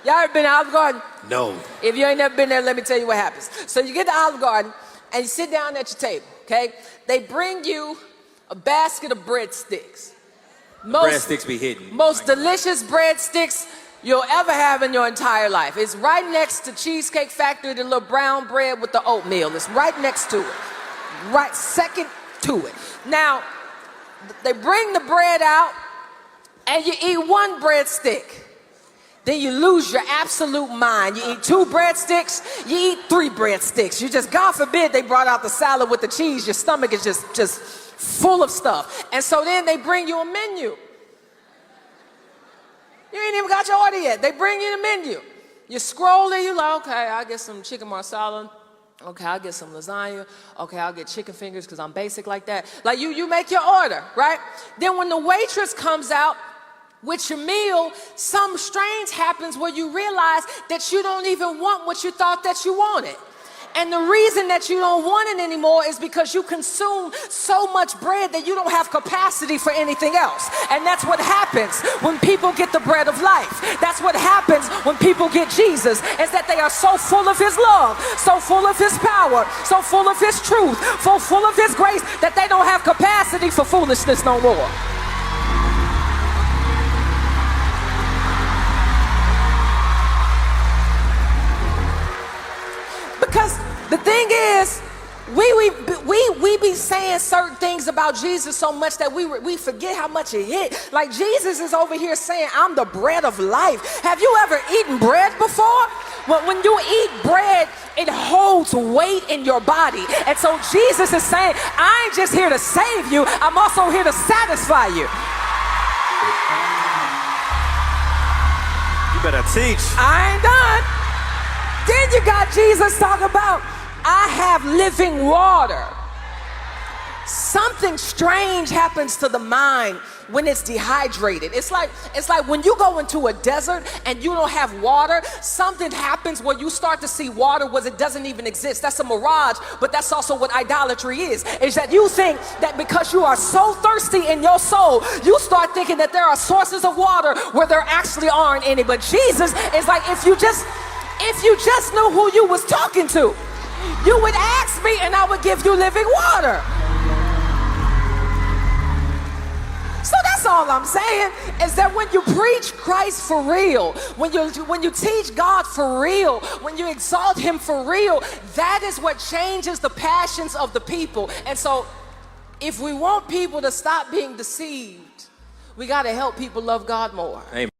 Y'all ever been to Olive Garden? No. If you ain't never been there, let me tell you what happens. So you get to Olive Garden and you sit down at your table, okay? They bring you a basket of breadsticks. Breadsticks be hidden. Most delicious breadsticks you'll ever have in your entire life. It's right next to Cheesecake Factory, the little brown bread with the oatmeal. It's right next to it. Right second to it. Now, they bring the bread out and you eat one breadstick. Then you lose your absolute mind. You eat 2 breadsticks, you eat 3 breadsticks. You just, God forbid, they brought out the salad with the cheese. Your stomach is just full of stuff. And so then they bring you a menu. You ain't even got your order yet. They bring you the menu. You scroll it, you like, okay, I'll get some chicken marsala. Okay, I'll get some lasagna. Okay, I'll get chicken fingers because I'm basic like that. Like you make your order, right? Then when the waitress comes out with your meal, something strange happens where you realize that you don't even want what you thought that you wanted. And the reason that you don't want it anymore is because you consume so much bread that you don't have capacity for anything else. And that's what happens when people get the bread of life. That's what happens when people get Jesus, is that they are so full of his love, so full of his power, so full of his truth, so full of his grace that they don't have capacity for foolishness no more. Because the thing is, we be saying certain things about Jesus so much that we forget how much it hit. Like Jesus is over here saying, I'm the bread of life. Have you ever eaten bread before? When you eat bread, it holds weight in your body. And so Jesus is saying, I ain't just here to save you, I'm also here to satisfy you. You better teach. I ain't done. Then you got Jesus talking about, I have living water. Something strange happens to the mind when it's dehydrated. It's like when you go into a desert and you don't have water, something happens where you start to see water where it doesn't even exist. That's a mirage, but that's also what idolatry is that you think that because you are so thirsty in your soul, you start thinking that there are sources of water where there actually aren't any. But Jesus is like, if you just knew who you was talking to, you would ask me and I would give you living water. So that's all I'm saying, is that when you preach Christ for real, when you teach God for real, when you exalt him for real, that is what changes the passions of the people. And so if we want people to stop being deceived, we got to help people love God more. Amen.